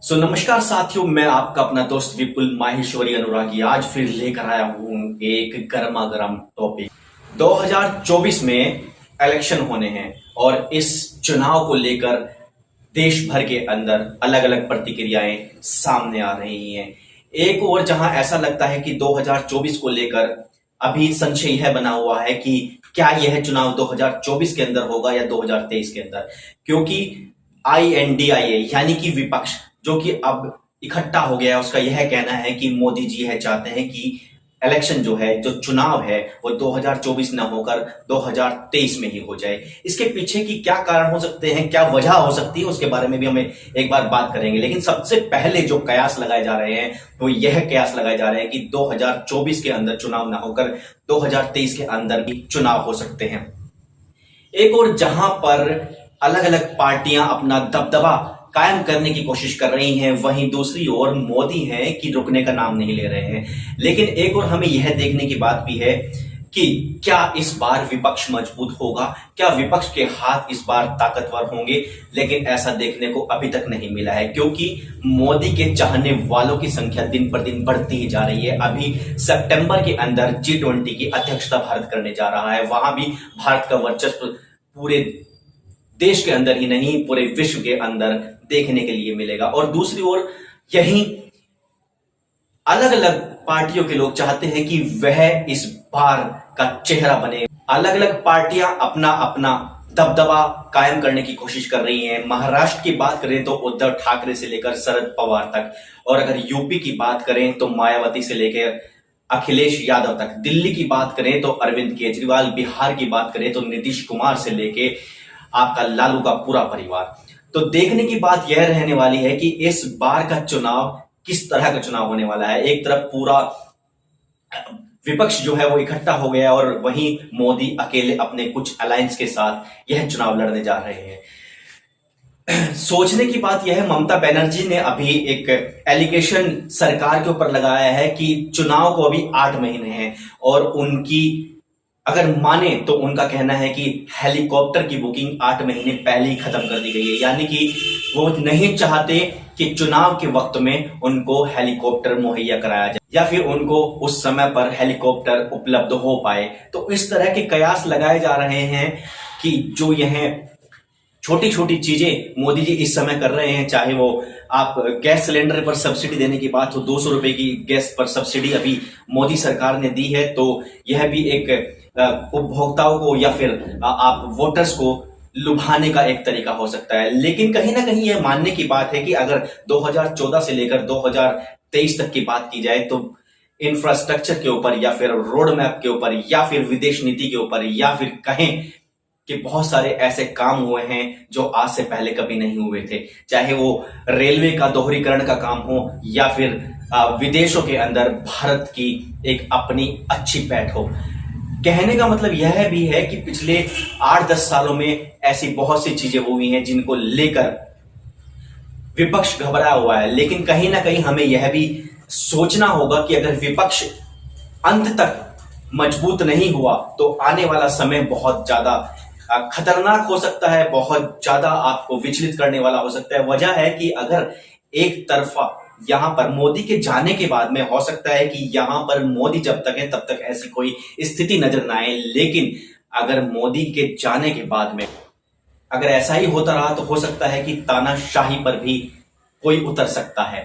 नमस्कार साथियों, मैं आपका अपना दोस्त विपुल माहेश्वरी अनुरागी आज फिर लेकर आया हूं एक गर्मा गर्म टॉपिक। 2024 में इलेक्शन होने हैं और इस चुनाव को लेकर देश भर के अंदर अलग अलग प्रतिक्रियाएं सामने आ रही हैं। एक और जहां ऐसा लगता है कि 2024 को लेकर अभी संशय यह बना हुआ है कि क्या यह चुनाव 2024 के अंदर होगा या 2023 के अंदर, क्योंकि INDIA यानी कि विपक्ष जो कि अब इकट्ठा हो गया है, उसका यह कहना है कि मोदी जी है चाहते हैं कि इलेक्शन जो है, जो चुनाव है, वो 2024 न होकर 2023 में ही हो जाए। इसके पीछे की क्या कारण हो सकते हैं, क्या वजह हो सकती है, उसके बारे में भी हमें एक बार बात करेंगे। लेकिन सबसे पहले जो कयास लगाए जा रहे हैं वो यह कयास लगाए जा रहे हैं कि 2024 के अंदर चुनाव न होकर 2023 के अंदर भी चुनाव हो सकते हैं। एक और जहां पर अलग अलग पार्टियां अपना दबदबा कायम करने की कोशिश कर रही हैं, वहीं दूसरी ओर मोदी हैं कि रुकने का नाम नहीं ले रहे हैं। लेकिन एक और हमें यह देखने की बात भी है कि क्या इस बार विपक्ष मजबूत होगा, क्या विपक्ष के हाथ इस बार ताकतवर होंगे। लेकिन ऐसा देखने को अभी तक नहीं मिला है, क्योंकि मोदी के चाहने वालों की संख्या दिन पर दिन बढ़ती ही जा रही है। अभी सितंबर के अंदर G20 की अध्यक्षता भारत करने जा रहा है। वहां भी भारत का वर्चस्व पूरे देश के अंदर ही नहीं, पूरे विश्व के अंदर देखने के लिए मिलेगा। और दूसरी ओर यही अलग अलग पार्टियों के लोग चाहते हैं कि वह इस बार का चेहरा बने। अलग अलग पार्टियां अपना अपना दबदबा कायम करने की कोशिश कर रही हैं। महाराष्ट्र की बात करें तो उद्धव ठाकरे से लेकर शरद पवार तक, और अगर यूपी की बात करें तो मायावती से लेकर अखिलेश यादव तक, दिल्ली की बात करें तो अरविंद केजरीवाल, बिहार की बात करें तो नीतीश कुमार से लेके आपका लालू का पूरा परिवार। तो देखने की बात यह रहने वाली है कि इस बार का चुनाव किस तरह का चुनाव होने वाला है। एक तरफ पूरा विपक्ष जो है वो इकट्ठा हो गया और वहीं मोदी अकेले अपने कुछ अलायंस के साथ यह चुनाव लड़ने जा रहे हैं। सोचने की बात यह है, ममता बनर्जी ने अभी एक एलिगेशन सरकार के ऊपर लगाया है कि चुनाव को अभी 8 महीने हैं, और उनकी अगर माने तो उनका कहना है कि हेलीकॉप्टर की बुकिंग 8 महीने पहले ही खत्म कर दी गई है। यानी कि वो नहीं चाहते कि चुनाव के वक्त में उनको हेलीकॉप्टर मुहैया कराया जाए या फिर उनको उस समय पर हेलीकॉप्टर उपलब्ध हो पाए। तो इस तरह के कयास लगाए जा रहे हैं कि जो यह छोटी छोटी चीजें मोदी जी इस समय कर रहे हैं, चाहे वो आप गैस सिलेंडर पर सब्सिडी देने की बात हो, 200 रुपए की गैस पर सब्सिडी अभी मोदी सरकार ने दी है, तो यह भी एक उपभोक्ताओं को या फिर आप वोटर्स को लुभाने का एक तरीका हो सकता है। लेकिन कहीं ना कहीं यह मानने की बात है कि अगर 2014 से लेकर 2023 तक की बात की जाए तो इंफ्रास्ट्रक्चर के ऊपर या फिर रोड मैप के ऊपर या फिर विदेश नीति के ऊपर या फिर कहें कि बहुत सारे ऐसे काम हुए हैं जो आज से पहले कभी नहीं हुए थे। चाहे वो रेलवे का दोहरीकरण का काम हो या फिर विदेशों के अंदर भारत की एक अपनी अच्छी पैठ हो। कहने का मतलब यह भी है कि पिछले 8-10 सालों में ऐसी बहुत सी चीजें हुई हैं जिनको लेकर विपक्ष घबराया हुआ है। लेकिन कहीं ना कहीं हमें यह भी सोचना होगा कि अगर विपक्ष अंत तक मजबूत नहीं हुआ तो आने वाला समय बहुत ज्यादा खतरनाक हो सकता है, बहुत ज्यादा आपको विचलित करने वाला हो सकता है। वजह है कि अगर एक तरफा यहां पर मोदी के जाने के बाद में हो सकता है कि यहां पर मोदी जब तक है तब तक ऐसी कोई स्थिति नजर ना आए, लेकिन अगर मोदी के जाने के बाद में अगर ऐसा ही होता रहा तो हो सकता है कि तानाशाही पर भी कोई उतर सकता है।